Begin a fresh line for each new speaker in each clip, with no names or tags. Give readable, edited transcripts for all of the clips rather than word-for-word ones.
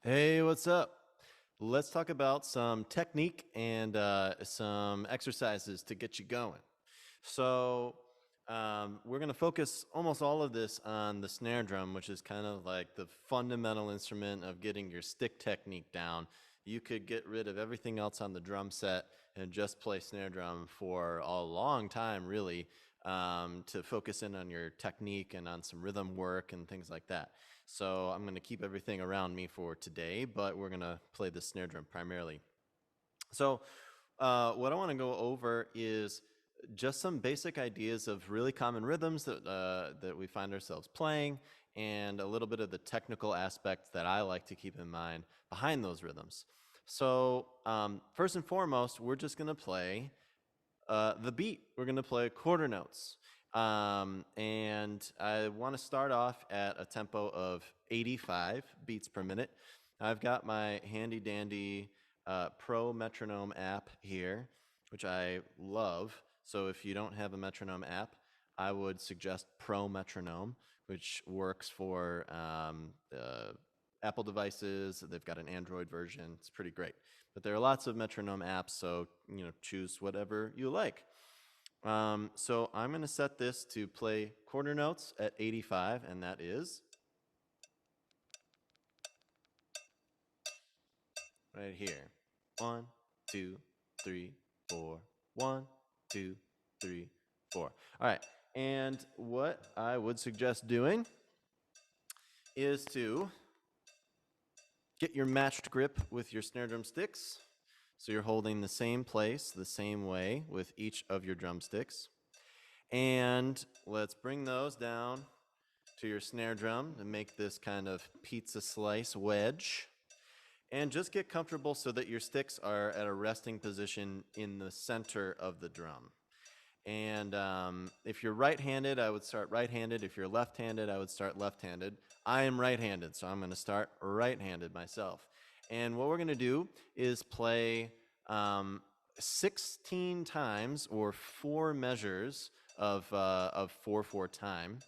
Hey, what's up? Let's talk about some technique and some exercises to get you going. So, we're going to focus almost all of this on the snare drum, which is kind of like the fundamental instrument of getting your stick technique down. You could get rid of everything else on the drum set and just play snare drum for a long time, really, to focus in on your technique and on some rhythm work and things like that. So I'm going to keep everything around me for today, but we're going to play the snare drum primarily. So what I want to go over is just some basic ideas of really common rhythms that we find ourselves playing, and a little bit of the technical aspect that I like to keep in mind behind those rhythms. So first and foremost, we're just going to play the beat. We're going to play quarter notes. And I want to start off at a tempo of 85 beats per minute. I've got my handy dandy Pro metronome app here, which I love. So if you don't have a metronome app, I would suggest Pro Metronome, which works for Apple devices. They've got an Android version. It's pretty great. But there are lots of metronome apps, so choose whatever you like. So I'm going to set this to play quarter notes at 85, and that is right here. 1, 2, 3, 4. 1, 2, 3, 4. All right. And what I would suggest doing is to get your matched grip with your snare drum sticks. So you're holding the same place, the same way with each of your drumsticks. And let's bring those down to your snare drum to make this kind of pizza slice wedge. And just get comfortable so that your sticks are at a resting position in the center of the drum. And if you're right-handed, I would start right-handed. If you're left-handed, I would start left-handed. I am right-handed, so I'm going to start right-handed myself. And what we're going to do is play 16 times, or 4 measures of 4/4 time,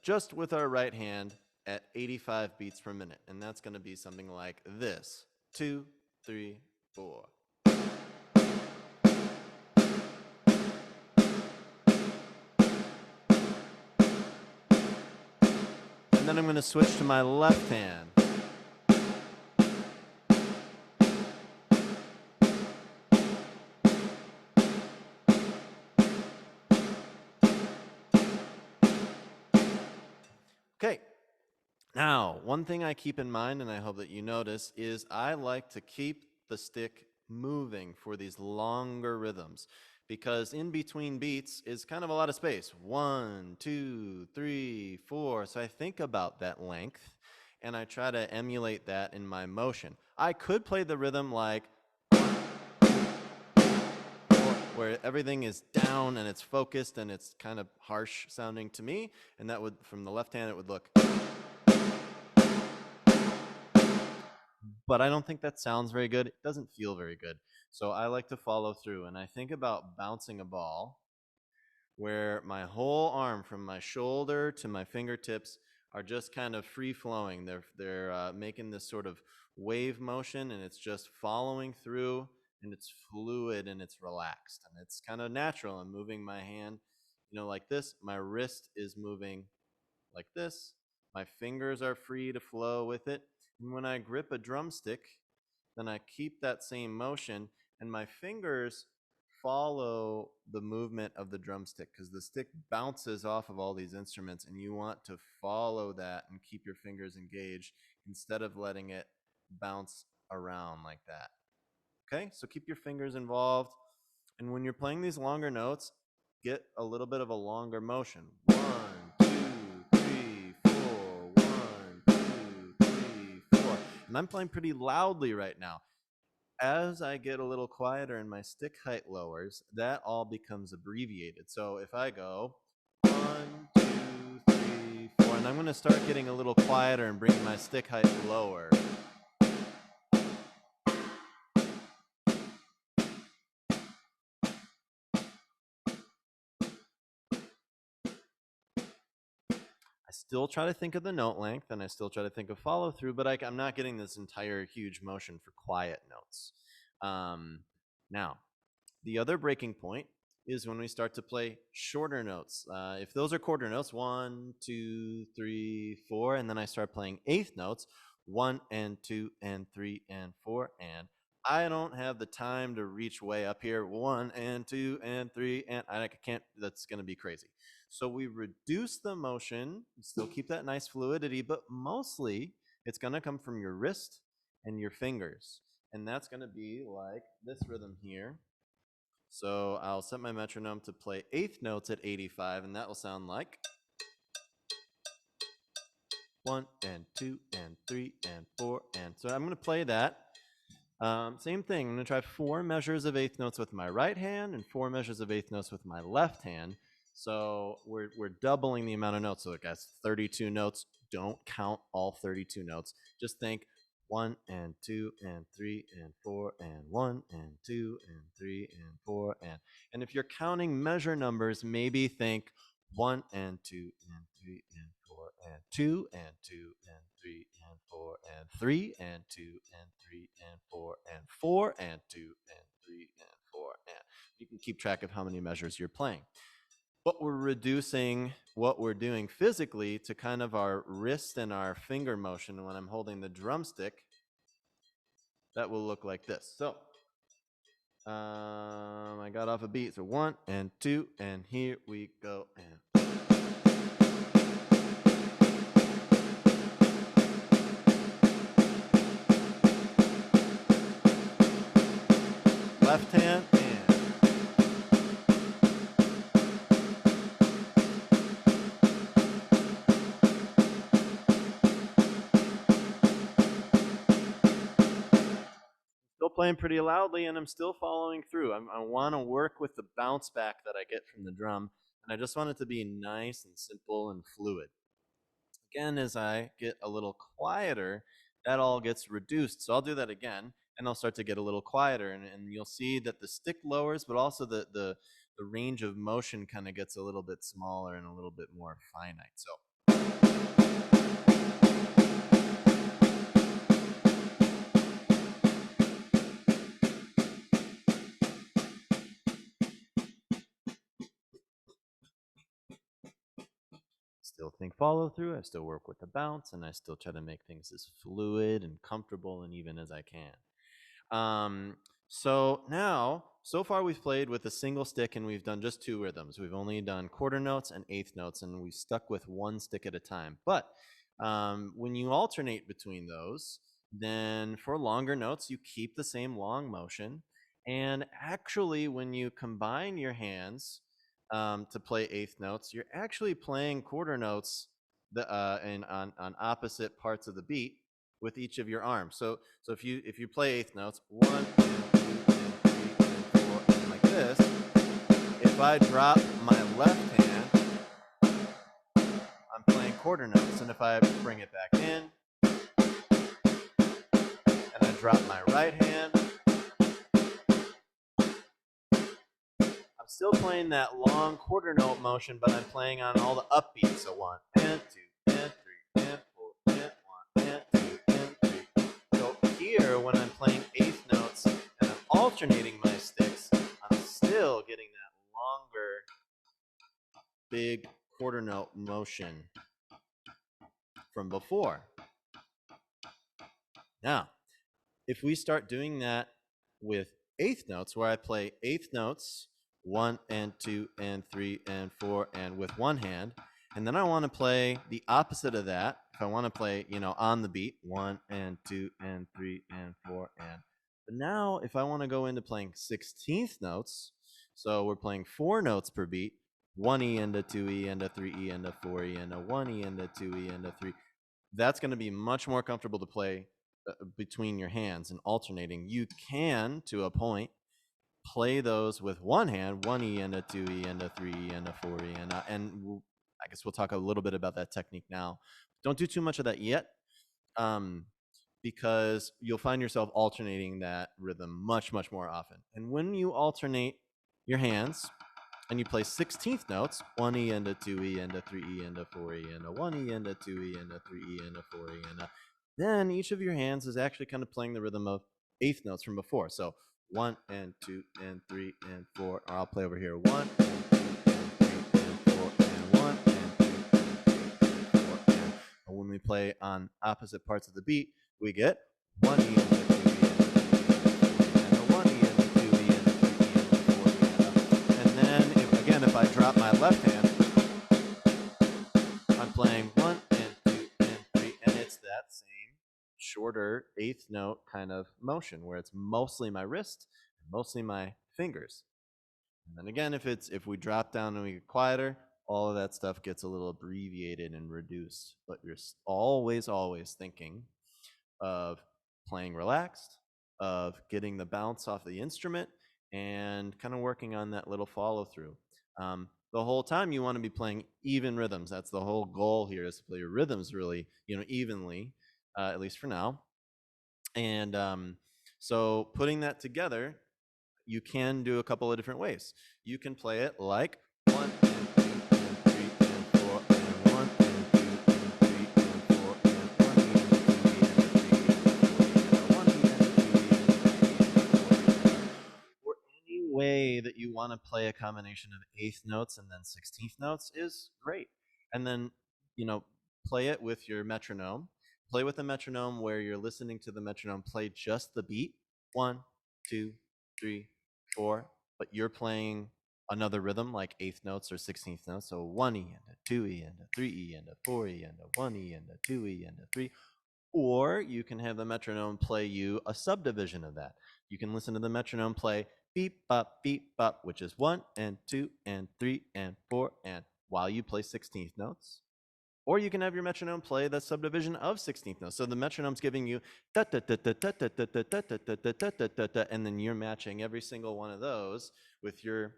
just with our right hand at 85 beats per minute. And that's going to be something like this: 2, 3, 4. And then I'm going to switch to my left hand. Okay. Now, one thing I keep in mind, and I hope that you notice, is I like to keep the stick moving for these longer rhythms, because in between beats is kind of a lot of space. 1, 2, 3, 4. So I think about that length, and I try to emulate that in my motion. I could play the rhythm like where everything is down and it's focused and it's kind of harsh sounding to me, and that would, from the left hand, it would look. But I don't think that sounds very good. It doesn't feel very good. So I like to follow through, and I think about bouncing a ball where my whole arm from my shoulder to my fingertips are just kind of free flowing. They're making this sort of wave motion, and it's just following through, and it's fluid and it's relaxed and it's kind of natural. I'm moving my hand, like this. My wrist is moving like this. My fingers are free to flow with it. And when I grip a drumstick, then I keep that same motion, and my fingers follow the movement of the drumstick, because the stick bounces off of all these instruments, and you want to follow that and keep your fingers engaged instead of letting it bounce around like that. Okay, so keep your fingers involved. And when you're playing these longer notes, get a little bit of a longer motion. 1, 2, 3, 4. 1, 2, 3, 4. And I'm playing pretty loudly right now. As I get a little quieter and my stick height lowers, that all becomes abbreviated. So if I go 1, 2, 3, 4, and I'm going to start getting a little quieter and bringing my stick height lower. I still try to think of the note length, and I still try to think of follow through, but I'm not getting this entire huge motion for quiet notes. Now, the other breaking point is when we start to play shorter notes. If those are quarter notes, 1, 2, 3, 4, and then I start playing eighth notes, 1 and 2 and 3 and 4, and I don't have the time to reach way up here. 1 and 2 and 3, and I can't, that's going to be crazy. So we reduce the motion, still keep that nice fluidity, but mostly it's going to come from your wrist and your fingers. And that's going to be like this rhythm here. So I'll set my metronome to play eighth notes at 85, and that will sound like 1 and 2 and 3 and 4, and so I'm going to play that. Same thing, I'm going to try 4 measures of eighth notes with my right hand and 4 measures of eighth notes with my left hand. So we're doubling the amount of notes. So like that's 32 notes. Don't count all 32 notes. Just think 1 and 2 and 3 and 4 and 1 and 2 and 3 and 4 and if you're counting measure numbers, maybe think 1 and 2 and 3 and 4 and 2 and 2 and 3 and 4 and 3 and 2 and 3 and 4 and 4 and 2 and 3 and 4 and you can keep track of how many measures you're playing. But we're reducing what we're doing physically to kind of our wrist and our finger motion. When I'm holding the drumstick, that will look like this. So I got off a beat. So 1 and 2 and here we go. And left hand. Playing pretty loudly and I'm still following through. I want to work with the bounce back that I get from the drum, and I just want it to be nice and simple and fluid. Again, as I get a little quieter, that all gets reduced. So I'll do that again, and I'll start to get a little quieter, and you'll see that the stick lowers, but also the range of motion kind of gets a little bit smaller and a little bit more finite. So still think follow through, I still work with the bounce, and I still try to make things as fluid and comfortable and even as I can. So now, so far we've played with a single stick and we've done just 2 rhythms. We've only done quarter notes and eighth notes, and we've stuck with 1 stick at a time. But when you alternate between those, then for longer notes, you keep the same long motion. And actually, when you combine your hands to play eighth notes, you're actually playing quarter notes on opposite parts of the beat with each of your arms. So if you play eighth notes, 1 and 2 and 3 and 4 and like this, if I drop my left hand, I'm playing quarter notes, and if I bring it back in and I drop my right hand, I'm still playing that long quarter note motion, but I'm playing on all the upbeats. So 1 and 2 and 3 and 4 and 1 and 2 and 3. So here, when I'm playing eighth notes and I'm alternating my sticks, I'm still getting that longer, big quarter note motion from before. Now, if we start doing that with eighth notes, where I play eighth notes 1 and 2 and 3 and 4 and with one hand, and then I want to play the opposite of that. If I want to play, on the beat, 1 and 2 and 3 and 4 and but now if I want to go into playing 16th notes, so we're playing 4 notes per beat, 1E and a 2E and a 3E and a 4E and a 1E and a 2E and a 3. That's going to be much more comfortable to play between your hands and alternating. You can, to a point, play those with one hand, 1E and a 2E and a 3E and a 4E, and I guess we'll talk a little bit about that technique now. Don't do too much of that yet, because you'll find yourself alternating that rhythm much, much more often. And when you alternate your hands, and you play 16th notes, 1E and a 2E and a 3E and a 4E and a 1E and a 2E and a 3E and a 4E and a, then each of your hands is actually kind of playing the rhythm of eighth notes from before. So 1 and 2 and 3 and 4, or I'll play over here, 1 and 2 and 3 and 4 and 1 and 2 and 3 and 4 and when we play on opposite parts of the beat, we get 1E and a 2E and a 3E and a 4E and a 1E and a 2E and a 3E and a 4E and then if I drop my left hand, I'm playing 1 and 2 and 3, and it's that same shorter eighth note kind of motion where it's mostly my wrist, mostly my fingers. And then again, if we drop down and we get quieter, all of that stuff gets a little abbreviated and reduced. But you're always thinking of playing relaxed, of getting the bounce off the instrument, and kind of working on that little follow through. The whole time you want to be playing even rhythms. That's the whole goal here, is to play your rhythms really, evenly, at least for now. And so putting that together, you can do a couple of different ways. You can play it like 1 and 2 and 3 and 4 and 1 and 2 and 3 and 4 and 1 and 2 and 3 and 4 and 1 and 2 and 3 and 4 or any way that you want to play a combination of eighth notes and then 16th notes is great. And then, play it with your metronome. Play with a metronome where you're listening to the metronome play just the beat. 1, 2, 3, 4, but you're playing another rhythm like eighth notes or 16th notes. So 1E and a 2E and a 3E and a 4E and a 1E and a 2E and a 3. Or you can have the metronome play you a subdivision of that. You can listen to the metronome play beep bop, which is 1 and 2 and 3 and 4, and while you play 16th notes. Or you can have your metronome play the subdivision of 16th notes. So the metronome's giving you da da da da da da da da da da da da da da da, and then you're matching every single one of those with your.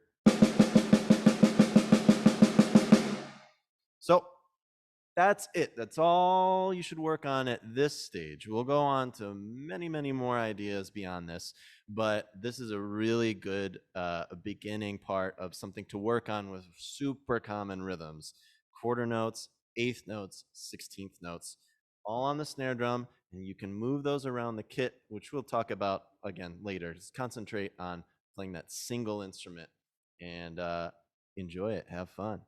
So that's it. That's all you should work on at this stage. We'll go on to many, many more ideas beyond this, but this is a really good beginning part of something to work on with super common rhythms. Quarter notes, eighth notes, 16th notes, all on the snare drum, and you can move those around the kit, which we'll talk about again later. Just concentrate on playing that single instrument and enjoy it. Have fun.